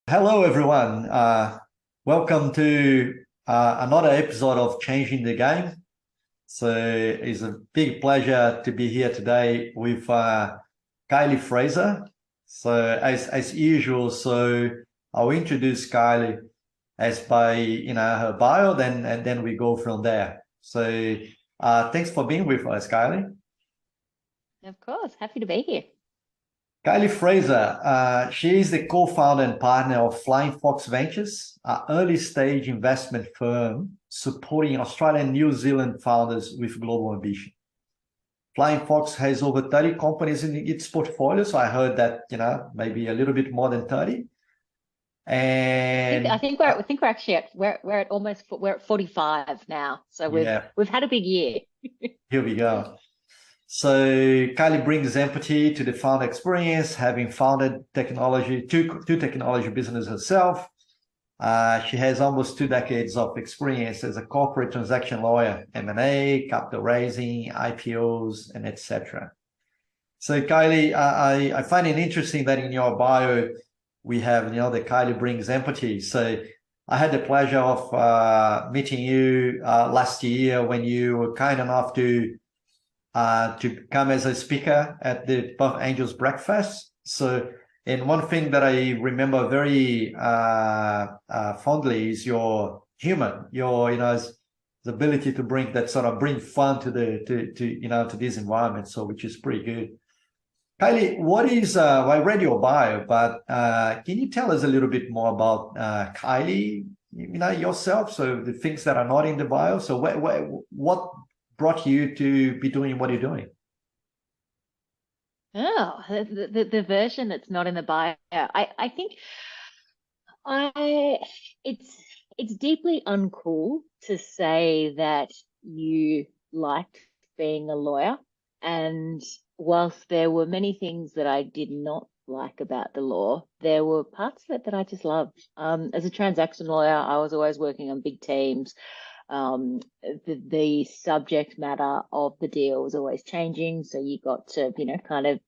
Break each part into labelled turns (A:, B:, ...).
A: Hello, everyone. Welcome to another episode of Changing the Game. So it's a big pleasure to be here today with Kylie Frazer. So as usual, so I'll introduce Kylie as by her bio, then we go from there. So thanks for being with us, Kylie.
B: Of course, happy to be here.
A: Kylie Frazer, she is the co-founder and partner of Flying Fox Ventures, an early-stage investment firm supporting Australian and New Zealand founders with global ambition. Flying Fox has over 30 companies in its portfolio, so I heard that, maybe a little bit more than 30.
B: I
A: And
B: think we're actually we're at 45 now. So
A: yeah,
B: we've had a big year.
A: here we go. So Kylie brings empathy to the founder experience, having founded two technology businesses herself. She has almost 2 decades of experience as a corporate transaction lawyer, M&A, capital raising, IPOs, and etc. So Kylie, I find it interesting that in your bio, we have, that Kylie brings empathy. So I had the pleasure of meeting you last year when you were kind enough to come as a speaker at the Buff Angels Breakfast. So, and one thing that I remember very fondly is your humor, your the ability to bring that sort of bring fun to to this environment. So, which is pretty good. Kylie, what is? Well, I read your bio, but can you tell us a little bit more about Kylie? Yourself. So the things that are not in the bio. So what brought you to be doing what you're doing?
B: Oh, the version that's not in the bio. I think I it's deeply uncool to say that you liked being a lawyer. And whilst there were many things that I did not like about the law, there were parts of it that I just loved. As a transaction lawyer, I was always working on big teams. The subject matter of the deal was always changing. So you got to, kind of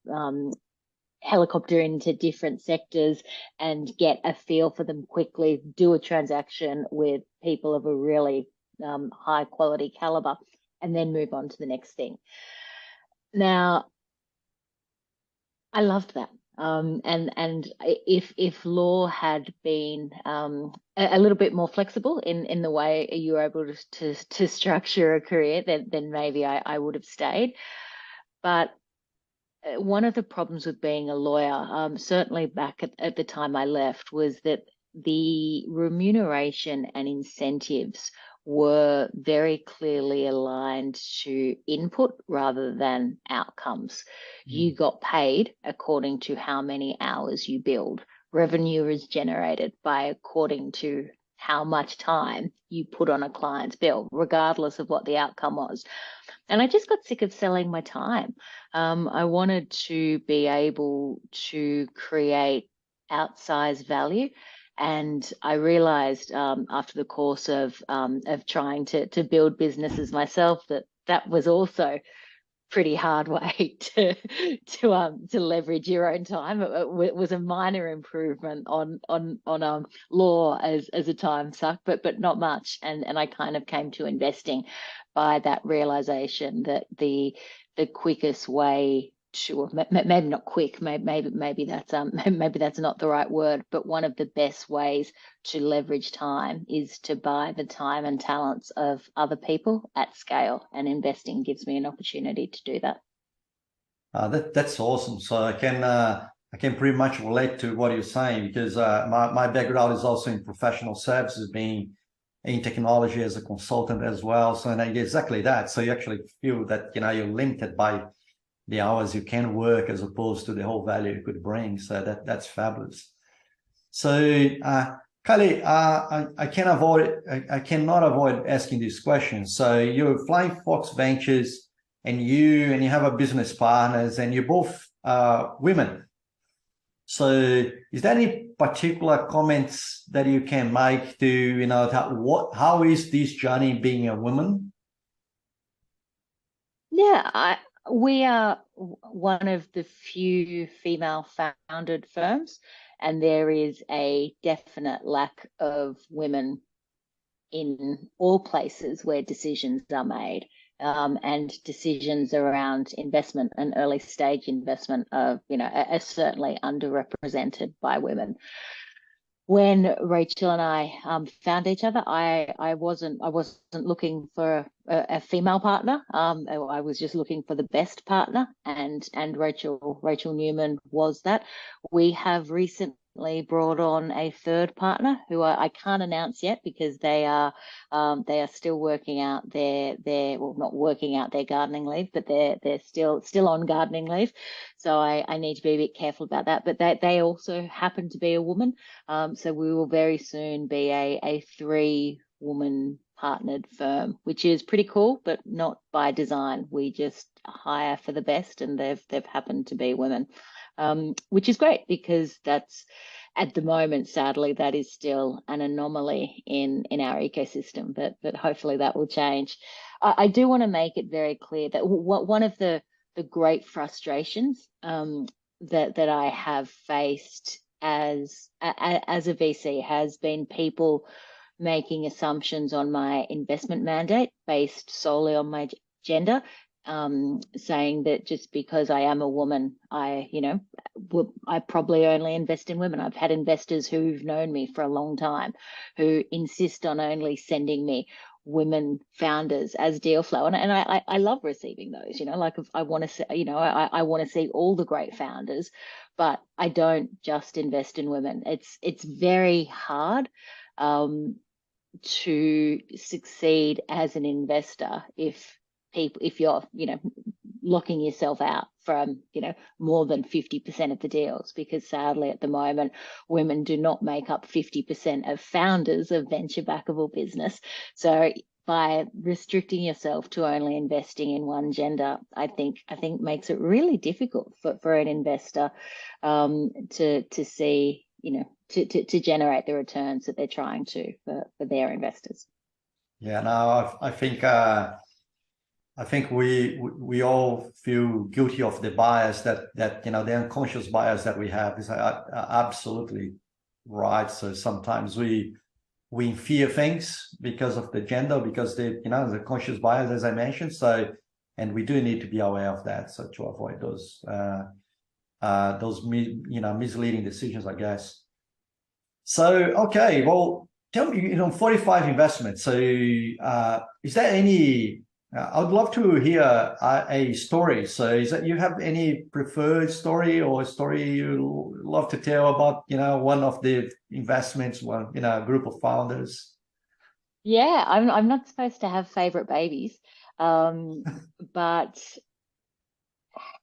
B: helicopter into different sectors and get a feel for them quickly, do a transaction with people of a really high quality caliber, and then move on to the next thing. Now, I loved that. And if law had been a little bit more flexible in the way you were able to structure a career, then maybe I would have stayed. But one of the problems with being a lawyer, certainly back at the time I left, was that the remuneration and incentives were very clearly aligned to input rather than outcomes. You got paid according to how many hours you build. Revenue is generated by according to how much time you put on a client's bill, regardless of what the outcome was. And I just got sick of selling my time. I wanted to be able to create outsized value. And I realized after the course of trying to build businesses myself that was also pretty hard way to leverage your own time. It was a minor improvement on law as a time suck, but not much. And I kind of came to investing by that realization that the quickest way to, maybe not quick, maybe that's maybe that's not the right word, but one of the best ways to leverage time is to buy the time and talents of other people at scale, and investing gives me an opportunity to do that.
A: That's awesome. So I can pretty much relate to what you're saying because my background is also in professional services, being in technology as a consultant as well. So and I get exactly that. So you actually feel that you're limited by the hours you can work as opposed to the whole value you could bring. So that's fabulous. So Kylie, I cannot avoid asking this question. So you're Flying Fox Ventures, and you have a business partners, and you're both women. So is there any particular comments that you can make to how is this journey being a woman?
B: Yeah, We are one of the few female founded firms, and there is a definite lack of women in all places where decisions are made. And decisions around investment and early stage investment are certainly underrepresented by women. When Rachel and I found each other, I wasn't looking for a female partner. I was just looking for the best partner, and Rachel Newman was that. We have recently brought on a third partner who I can't announce yet because they are still working out their well, not working out their gardening leave, but they're still on gardening leave. So I need to be a bit careful about that. But they also happen to be a woman. So we will very soon be a 3-woman partnered firm, which is pretty cool, but not by design. We just hire for the best, and they've happened to be women, which is great because that's at the moment, sadly, that is still an anomaly in our ecosystem. But hopefully that will change. I do want to make it very clear that one of the great frustrations that I have faced as a VC has been people making assumptions on my investment mandate based solely on my gender, saying that just because I am a woman, I probably only invest in women. I've had investors who've known me for a long time who insist on only sending me women founders as deal flow, and I love receiving those. Like if I want to say, I want to see all the great founders, but I don't just invest in women. It's very hard to succeed as an investor if you're locking yourself out from more than 50% of the deals, because sadly at the moment women do not make up 50% of founders of venture backable business. So by restricting yourself to only investing in one gender, I think makes it really difficult for an investor to see to generate the returns that they're trying to for their investors.
A: Yeah, no, I think we all feel guilty of the bias that the unconscious bias that we have is absolutely right. So sometimes we fear things because of the gender, because the conscious bias, as I mentioned. So, and we do need to be aware of that, so to avoid those misleading decisions, I guess. So, okay, well, tell me, 45 investments. So, is there any? I would love to hear a story. So, is that you have any preferred story or a story you love to tell about, one of the investments, one, group of founders?
B: Yeah, I'm not supposed to have favorite babies, but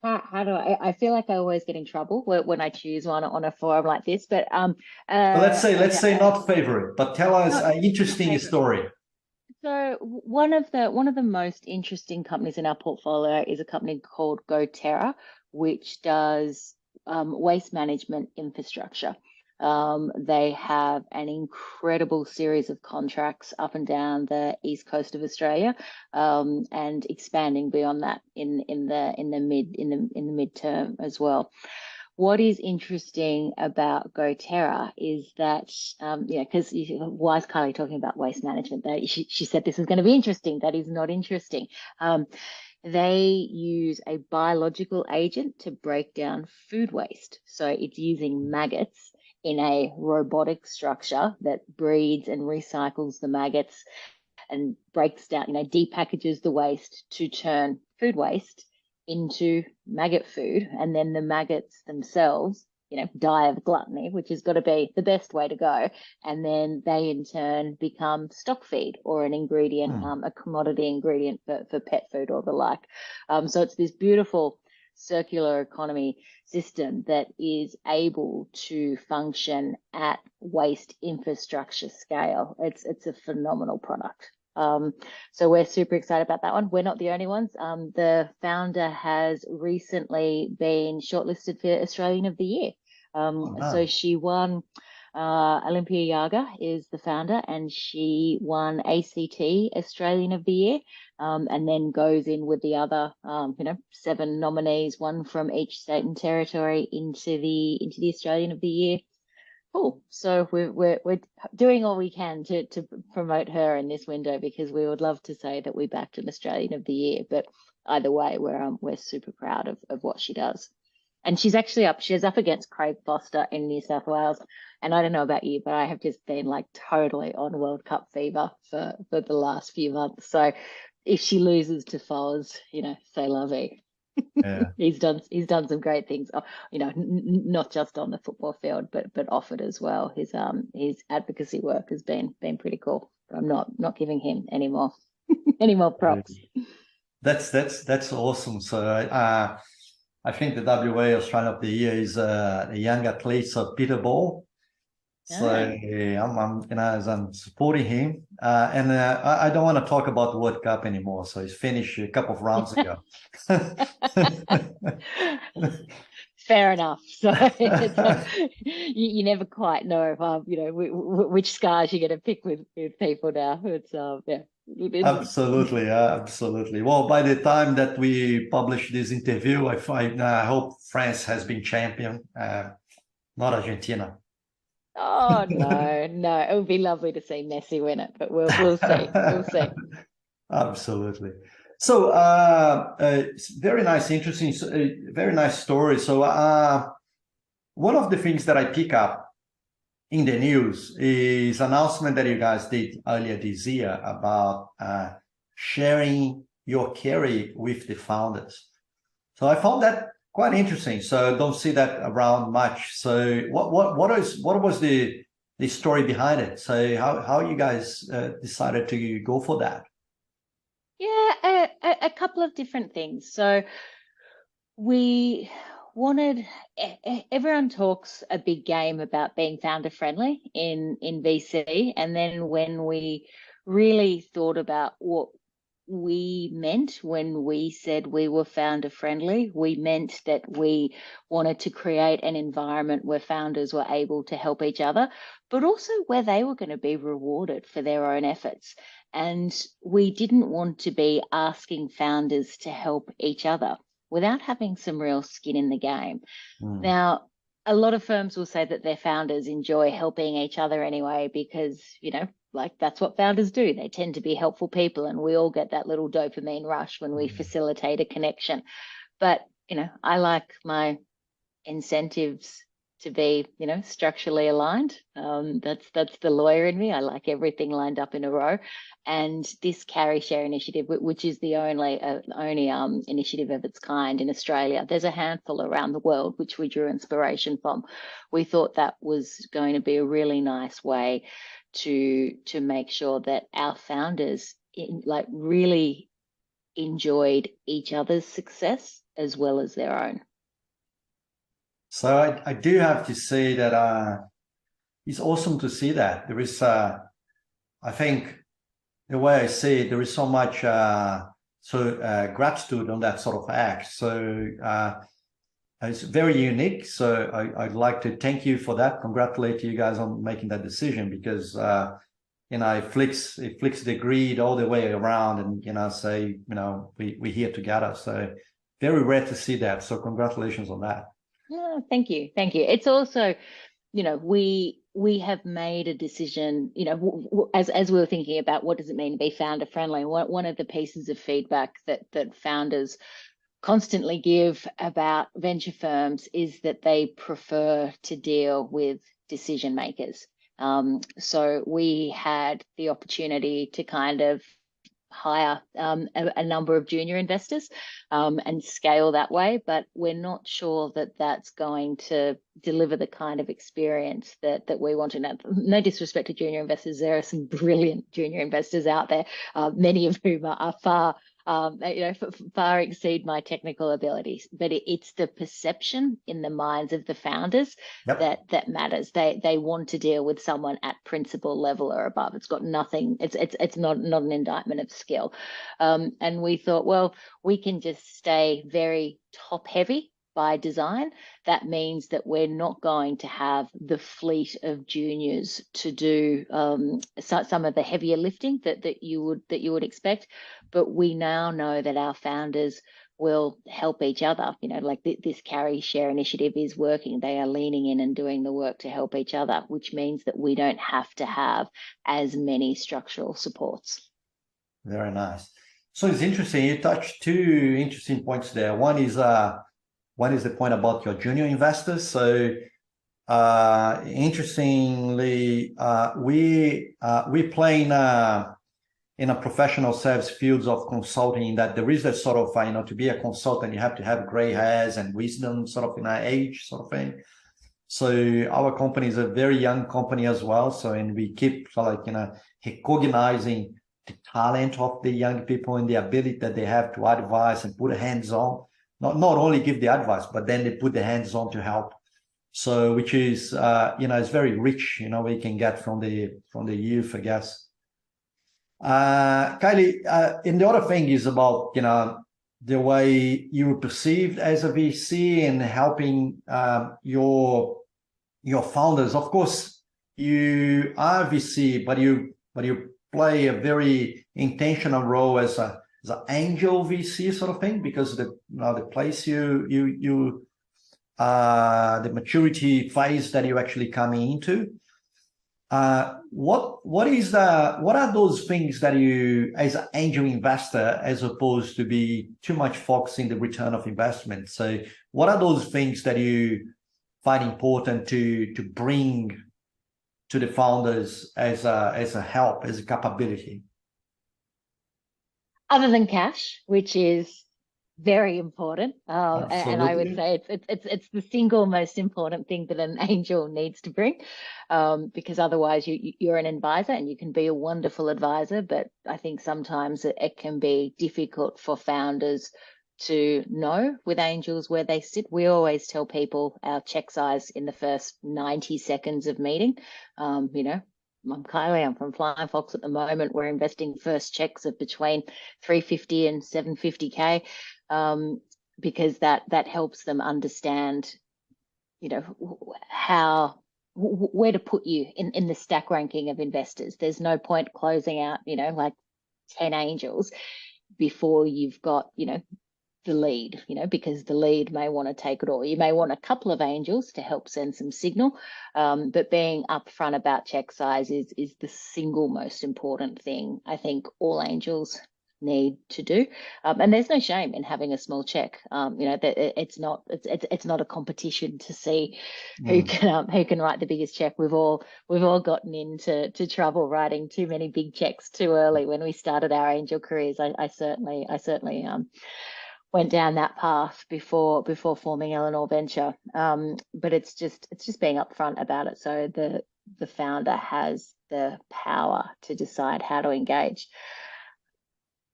B: how do I feel like I always get in trouble when I choose one on a forum like this. But
A: So let's say
B: okay,
A: not favorite, but tell us
B: not
A: an interesting
B: favorite.
A: story.
B: So one of the most interesting companies in our portfolio is a company called GoTerra, which does waste management infrastructure. They have an incredible series of contracts up and down the east coast of Australia, and expanding beyond that in the midterm as well. What is interesting about GoTerra is that, because why is Kylie talking about waste management? She said this is going to be interesting. That is not interesting. They use a biological agent to break down food waste. So it's using maggots in a robotic structure that breeds and recycles the maggots and breaks down, depackages the waste to turn food waste into maggot food. And then the maggots themselves, die of gluttony, which has got to be the best way to go. And then they in turn become stock feed or an ingredient, a commodity ingredient for pet food or the like. So it's this beautiful circular economy system that is able to function at waste infrastructure scale. It's a phenomenal product. So we're super excited about that one. We're not the only ones. The founder has recently been shortlisted for Australian of the Year. So she won Olympia Yaga is the founder, and she won ACT Australian of the Year, and then goes in with the other, 7 nominees, one from each state and territory, into the Australian of the Year. Cool. So we're doing all we can to promote her in this window, because we would love to say that we backed an Australian of the Year, but either way, we're super proud of what she does. And she's up against Craig Foster in New South Wales. And I don't know about you, but I have just been like totally on World Cup fever for the last few months. So if she loses to Foz, say la vie.
A: Yeah.
B: He's done some great things, not just on the football field, but off it as well. His advocacy work has been pretty cool. I'm not giving him any more props.
A: That's awesome. So I think the WA Australian of the Year is a young athlete, so Peter Ball. So I'm supporting him, and I don't want to talk about the World Cup anymore. So he's finished a couple of rounds ago.
B: Fair enough. So you never quite know which scars you're going to pick with people now. It's
A: Absolutely, absolutely. Well, by the time that we publish this interview, I hope France has been champion, not Argentina.
B: Oh no, it would be lovely to see Messi win it, but we'll see. We'll see.
A: Absolutely. So, it's very nice, interesting, very nice story. So, one of the things that I pick up in the news is announcement that you guys did earlier this year about sharing your carry with the founders. So I found that quite interesting. So I don't see that around much. So what was the story behind it? So how you guys decided to go for that?
B: Yeah, a couple of different things. So we wanted everyone talks a big game about being founder friendly in VC, and then when we really thought about what we meant when we said we were founder friendly, we meant that we wanted to create an environment where founders were able to help each other, but also where they were going to be rewarded for their own efforts. And we didn't want to be asking founders to help each other without having some real skin in the game. Now, a lot of firms will say that their founders enjoy helping each other anyway, because, that's what founders do. They tend to be helpful people, and we all get that little dopamine rush when we facilitate a connection. But, I like my incentives to be, structurally aligned. That's the lawyer in me. I like everything lined up in a row. And this Carry Share initiative, which is the only initiative of its kind in Australia, there's a handful around the world which we drew inspiration from. We thought that was going to be a really nice way to make sure that our founders really enjoyed each other's success as well as their own.
A: So I do have to say that it's awesome to see that. There is, I think, the way I see it, there is so much gratitude on that sort of act. So it's very unique. So I'd like to thank you for that. Congratulate you guys on making that decision, because it flicks the greed all the way around, and say we're here together. So very rare to see that. So congratulations on that.
B: Oh, thank you. It's also, we have made a decision, as we were thinking about what does it mean to be founder friendly. One of the pieces of feedback that founders constantly give about venture firms is that they prefer to deal with decision makers. So we had the opportunity to kind of hire a number of junior investors and scale that way, but we're not sure that that's going to deliver the kind of experience that we want to know. No disrespect to junior investors, there are some brilliant junior investors out there, many of whom are far far exceed my technical abilities, but it's the perception in the minds of the founders that matters. They want to deal with someone at principal level or above. It's got nothing. It's not an indictment of skill. And we thought, well, we can just stay very top heavy by design. That means that we're not going to have the fleet of juniors to do some of the heavier lifting that you would expect. But we now know that our founders will help each other. Like this carry share initiative is working. They are leaning in and doing the work to help each other, which means that we don't have to have as many structural supports.
A: Very nice. So it's interesting. You touched two interesting points there. One is the point about your junior investors. So interestingly, we play in a professional service fields of consulting, that there is a sort of, to be a consultant, you have to have gray hairs and wisdom sort of in our age sort of thing. So our company is a very young company as well. So, and we keep recognizing the talent of the young people and the ability that they have to advise and put hands on, not only give the advice, but then they put the hands on to help. So, which is, it's very rich, we can get from the youth, I guess. Kylie, and the other thing is about, the way you were perceived as a VC and helping your founders. Of course, you are a VC, but you play a very intentional role as an angel VC sort of thing, because the place the maturity phase that you're actually coming into. What are those things that you, as an angel investor, as opposed to be too much focusing the return of investment? So what are those things that you find important to bring to the founders as a help, as a capability?
B: Other than cash, which is very important, and I would say it's the single most important thing that an angel needs to bring, because otherwise you're an advisor and you can be a wonderful advisor, but I think sometimes it can be difficult for founders to know with angels where they sit. We always tell people our check size in the first 90 seconds of meeting. I'm Kylie, I'm from Flying Fox at the moment. We're investing first checks of between 350 and 750K, because that helps them understand, where to put you in the stack ranking of investors. There's no point closing out, like 10 angels before you've got, the lead, because the lead may want to take it all. You may want a couple of angels to help send some signal, but being upfront about check size is the single most important thing I think all angels need to do. And there's no shame in having a small check. It's not a competition to see who can write the biggest check. We've all gotten into trouble writing too many big checks too early when we started our angel careers. I certainly went down that path before forming Eleanor Venture. But it's just being upfront about it, so the founder has the power to decide how to engage.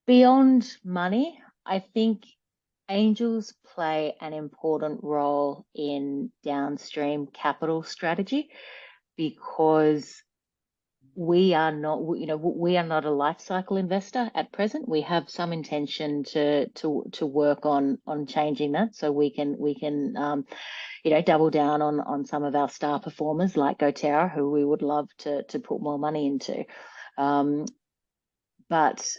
B: Beyond money, I think angels play an important role in downstream capital strategy, because we are not a life cycle investor at present. We have some intention to work on changing that, so we can double down on some of our star performers like GoTerra, who we would love to put more money into. But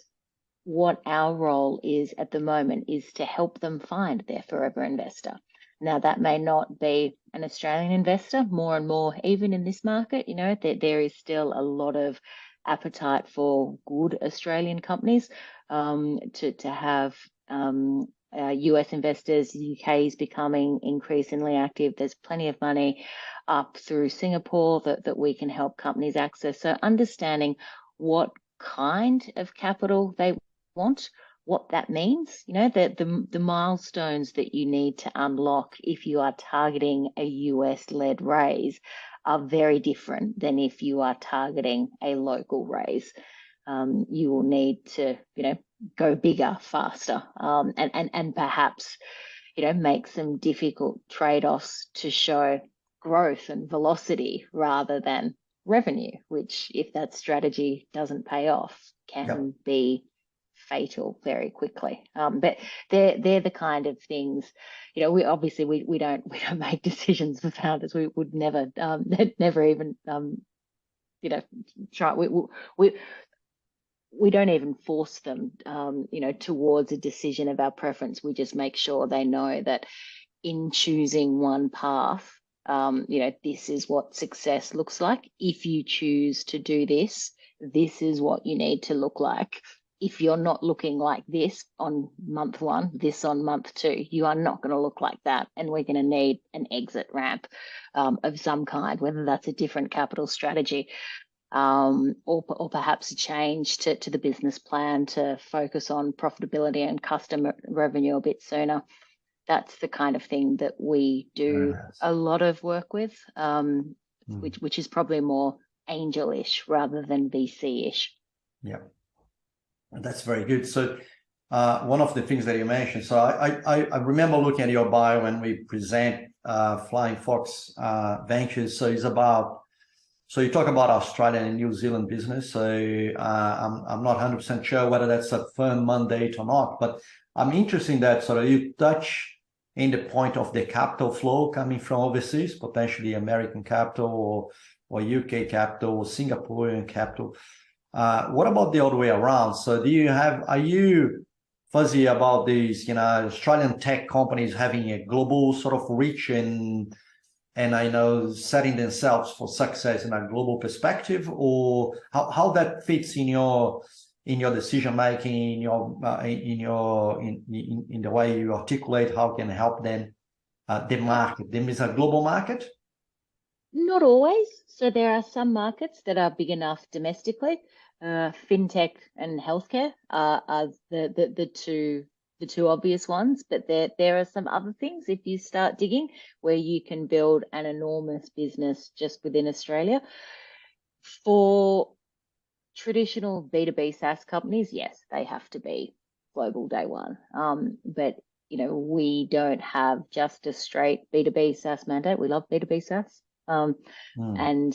B: what our role is at the moment is to help them find their forever investor. Now, that may not be an Australian investor. More and more, even in this market, there is still a lot of appetite for good Australian companies to have US investors. The UK is becoming increasingly active. There's plenty of money up through Singapore that we can help companies access. So understanding what kind of capital they want, what that means, the milestones that you need to unlock if you are targeting a US-led raise are very different than if you are targeting a local raise. You will need to, go bigger, faster, and perhaps, make some difficult trade-offs to show growth and velocity rather than revenue, which, if that strategy doesn't pay off, can be fatal very quickly. But they're the kind of things, we obviously we don't make decisions for founders. We would never never even try. We don't even force them towards a decision of our preference. We just make sure they know that in choosing one path, this is what success looks like. If you choose to do this, this is what you need to look like. If you're not looking like this on month one, this on month two, you are not going to look like that. And we're going to need an exit ramp of some kind, whether that's a different capital strategy or perhaps a change to the business plan to focus on profitability and customer revenue a bit sooner. That's the kind of thing that we do a lot of work with, which is probably more angel-ish rather than VC-ish.
A: Yeah, that's very good. So one of the things that you mentioned, so I remember looking at your bio when we present Flying Fox Ventures. So it's about, so you talk about Australian and New Zealand business. So I'm not 100% sure whether that's a firm mandate or not, but I'm interested in that sort of you touch in the point of the capital flow coming from overseas, potentially American capital or UK capital or Singaporean capital. What about the other way around? So are you fuzzy about these, Australian tech companies having a global sort of reach and I know setting themselves for success in a global perspective, or how that fits in your decision making, in the way you articulate how can help them the market? Them is a global market?
B: Not always. So there are some markets that are big enough domestically. Fintech and healthcare are the two obvious ones, but there are some other things if you start digging where you can build an enormous business just within Australia. For traditional B2B SaaS companies, yes, they have to be global day one. But we don't have just a straight B2B SaaS mandate. We love B2B SaaS. And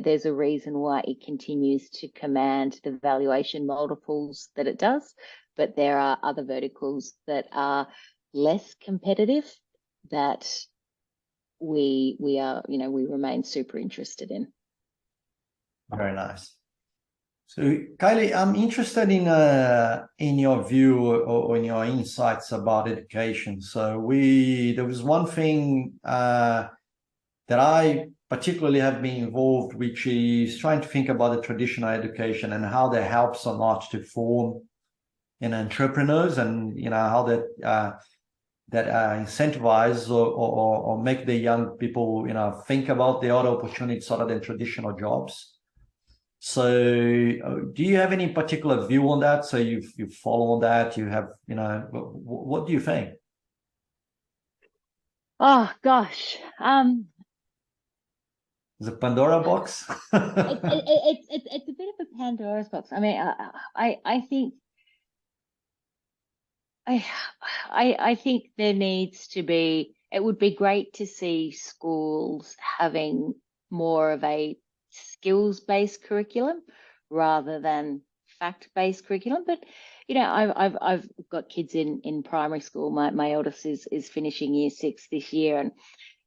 B: there's a reason why it continues to command the valuation multiples that it does, but there are other verticals that are less competitive that we remain super interested in.
A: Very nice. So Kylie, I'm interested in your view or in your insights about education. So there was one thing that I particularly have been involved, which is trying to think about the traditional education and how that helps or not to form entrepreneurs, and how that incentivize or make the young people think about the other opportunities other than traditional jobs. So do you have any particular view on that? So you follow that, you have what do you think?
B: Oh gosh,
A: Is it Pandora box?
B: it's a bit of a Pandora's box. I mean, I think I think there needs to be. It would be great to see schools having more of a skills-based curriculum rather than fact-based curriculum. But I've got kids in primary school. My eldest is finishing year 6 this year, and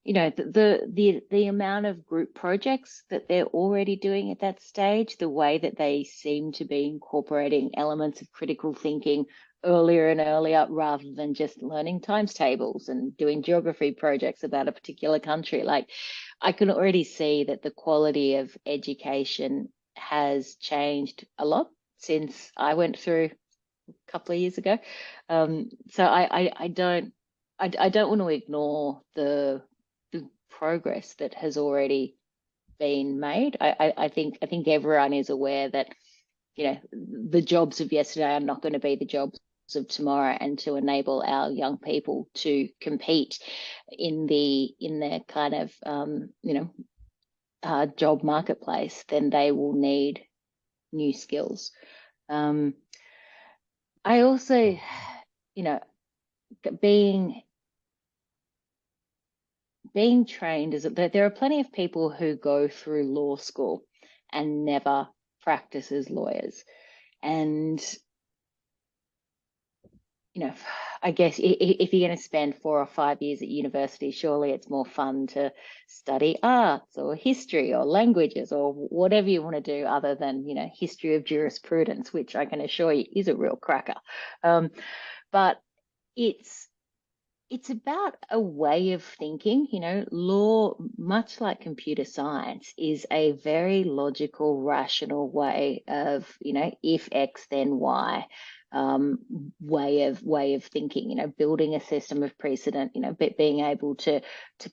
B: the amount of group projects that they're already doing at that stage, the way that they seem to be incorporating elements of critical thinking earlier and earlier rather than just learning times tables and doing geography projects about a particular country. Like, I can already see that the quality of education has changed a lot since I went through a couple of years ago. So I don't want to ignore the progress that has already been made. I think everyone is aware that the jobs of yesterday are not going to be the jobs of tomorrow, and to enable our young people to compete in their kind of job marketplace, then they will need new skills. I also, being trained there are plenty of people who go through law school and never practice as lawyers, and I guess if you're going to spend 4 or 5 years at university, surely it's more fun to study arts or history or languages or whatever you want to do other than, history of jurisprudence, which I can assure you is a real cracker. But it's about a way of thinking. Law, much like computer science, is a very logical, rational way of, if X, then Y, way of thinking. Building a system of precedent. Being able to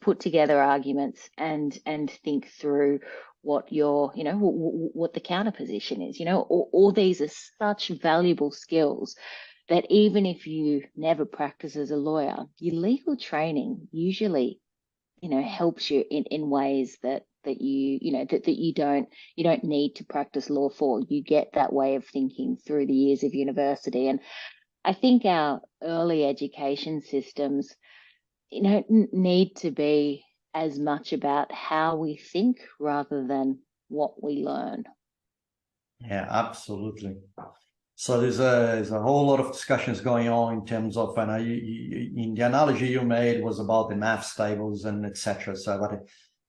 B: put together arguments and think through what what the counter position is. All these are such valuable skills that even if you never practice as a lawyer, your legal training usually, helps you in ways that you don't need to practice law for. You get that way of thinking through the years of university. And I think our early education systems, need to be as much about how we think rather than what we learn.
A: Yeah, absolutely. So there's a whole lot of discussions going on in terms of, and in the analogy you made was about the maths tables and etc. So but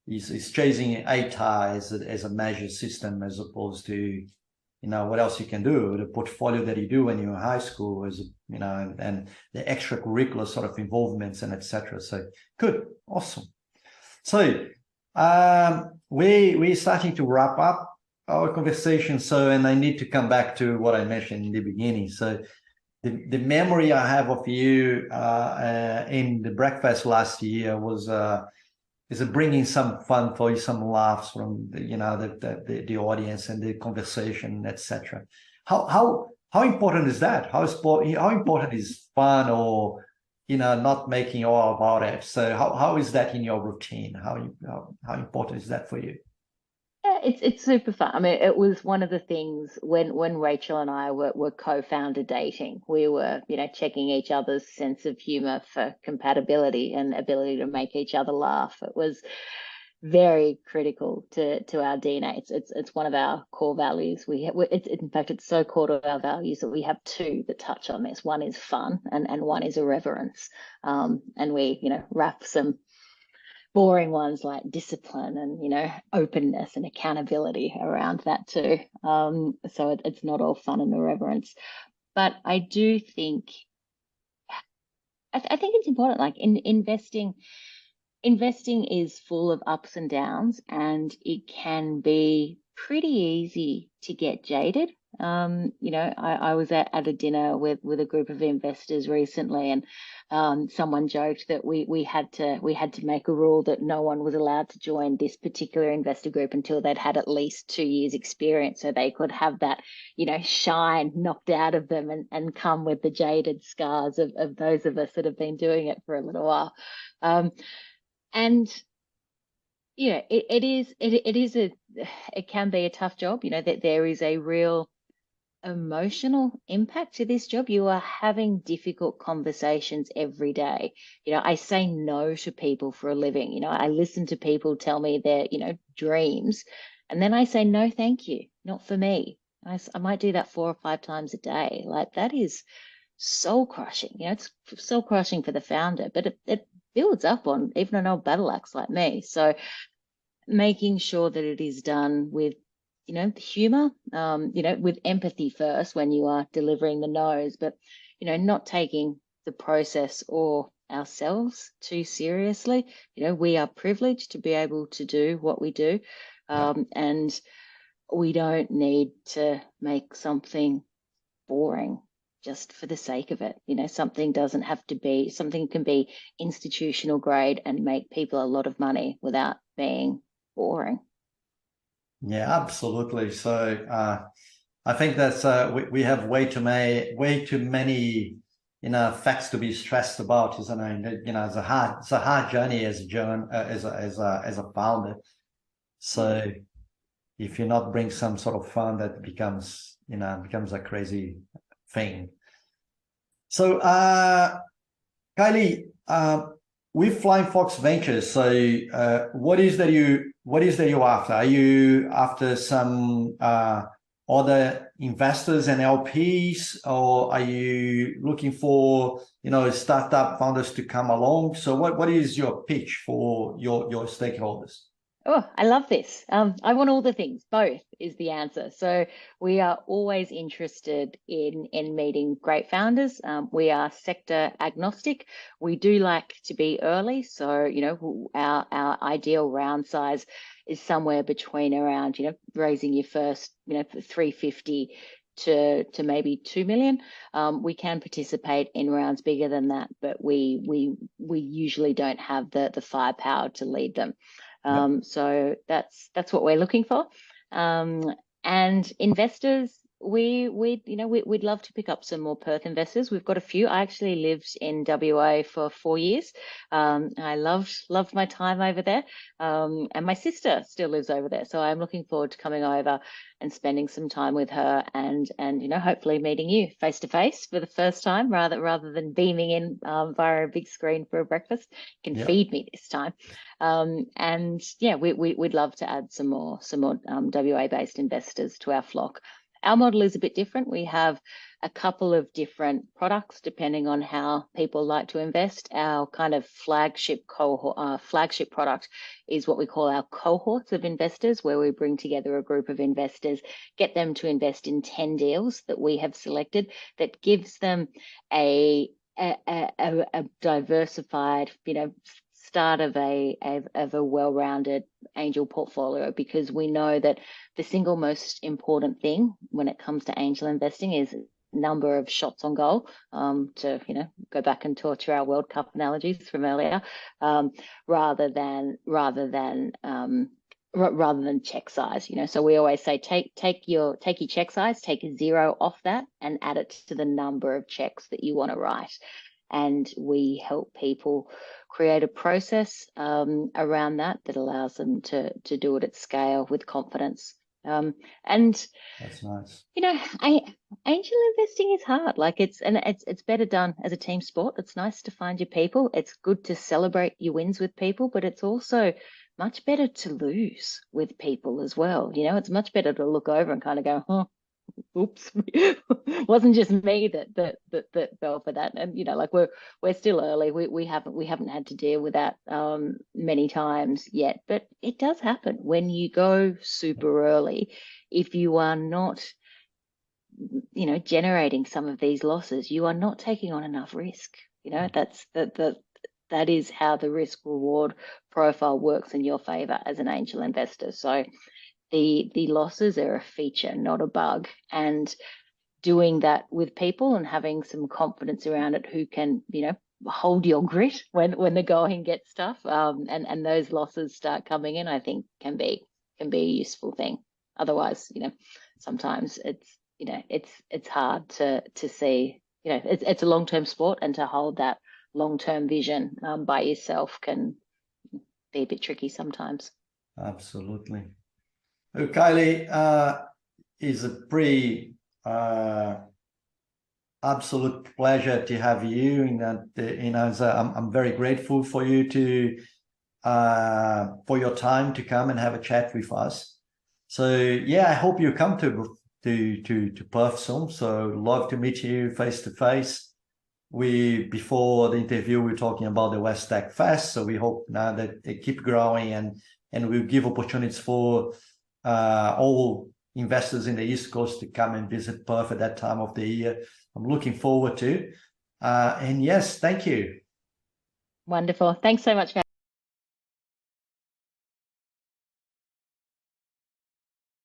A: he's chasing ATAR as a measure system as opposed to, what else you can do, the portfolio that you do when you're in high school is, and the extracurricular sort of involvements and etc. So good, awesome. So we're starting to wrap up our conversation. So, and I need to come back to what I mentioned in the beginning. So the memory I have of you in the breakfast last year was is bringing some fun for you, some laughs from the audience and the conversation, etc. How important is that? How important is fun, or not making all about it? So how is that in your routine? How important is that for you?
B: Yeah, it's super fun. I mean, it was one of the things when Rachel and I were co-founder dating, we were, checking each other's sense of humor for compatibility and ability to make each other laugh. It was very critical to our DNA. It's one of our core values. In fact, it's so core to our values that we have two that touch on this. One is fun and one is irreverence. And we, wrap some boring ones like discipline and openness and accountability around that too. So it's not all fun and irreverence, but I do think I think it's important. Like investing is full of ups and downs, and it can be pretty easy to get jaded. I was at a dinner with a group of investors recently, and someone joked that we had to make a rule that no one was allowed to join this particular investor group until they'd had at least 2 years experience, so they could have that shine knocked out of them and come with the jaded scars of those of us that have been doing it for a little while. And it can be a tough job, that there is a real emotional impact to this job. You are having difficult conversations every day. I say no to people for a living. I listen to people tell me their, dreams, and then I say, no, thank you, not for me. I might do that 4 or 5 times a day. Like, that is soul crushing. It's soul crushing for the founder, but it builds up on even an old battle axe like me. So making sure that it is done with humor, with empathy first when you are delivering the no's, but not taking the process or ourselves too seriously. We are privileged to be able to do what we do, and we don't need to make something boring just for the sake of it. Something doesn't have to be, something can be institutional grade and make people a lot of money without being boring.
A: Yeah, absolutely. So I think that's we have way too many facts to be stressed about, isn't it? It's a hard journey as a founder. So if you not bring some sort of fun, that becomes a crazy thing. So Kylie, with Flying Fox Ventures, so what is that you after? Are you after some other investors and LPs, or are you looking for, startup founders to come along? So what is your pitch for your stakeholders?
B: Oh, I love this. I want all the things. Both is the answer. So we are always interested in meeting great founders. We are sector agnostic. We do like to be early. So, our ideal round size is somewhere between around, raising your first, 350 to maybe 2 million. We can participate in rounds bigger than that, but we usually don't have the firepower to lead them. So that's what we're looking for. And investors, we'd love to pick up some more Perth investors. We've got a few. I actually lived in WA for 4 years. I loved my time over there. And my sister still lives over there, so I'm looking forward to coming over and spending some time with her, and hopefully meeting you face to face for the first time, rather than beaming in via a big screen for a breakfast. You can feed me this time. And yeah, we'd love to add some more WA based investors to our flock. Our model is a bit different. We have a couple of different products depending on how people like to invest. Our kind of flagship product is what we call our cohorts of investors, where we bring together a group of investors, get them to invest in 10 deals that we have selected, that gives them a diversified, start of a well-rounded angel portfolio, because we know that the single most important thing when it comes to angel investing is number of shots on goal, to go back and torture our World Cup analogies from earlier, rather than check size. So we always say take your check size, take a 0 off that and add it to the number of checks that you want to write. And we help people create a process around that allows them to do it at scale with confidence. And
A: that's nice.
B: Angel investing is hard. Like it's better done as a team sport. It's nice to find your people. It's good to celebrate your wins with people, but it's also much better to lose with people as well. It's much better to look over and kind of go, huh, oops, wasn't just me that fell for that. And like we're still early. We haven't had to deal with that many times yet, but it does happen when you go super early. If you are not generating some of these losses, you are not taking on enough risk. That is how the risk reward profile works in your favor as an angel investor. So the losses are a feature, not a bug. And doing that with people and having some confidence around it, who can, hold your grit when the going gets tough, and those losses start coming in, I think can be a useful thing. Otherwise, sometimes it's hard to see, it's a long-term sport, and to hold that long-term vision by yourself can be a bit tricky sometimes.
A: Absolutely. Oh, Kylie, it's a pretty absolute pleasure to have you. I'm very grateful for you for your time to come and have a chat with us. So yeah, I hope you come to Perth soon. So love to meet you face to face. Before the interview, we were talking about the West Tech Fest. So we hope now that they keep growing and we'll give opportunities for all investors in the East Coast to come and visit Perth at that time of the year. I'm looking forward to. And yes, thank you.
B: Wonderful. Thanks so much, guys.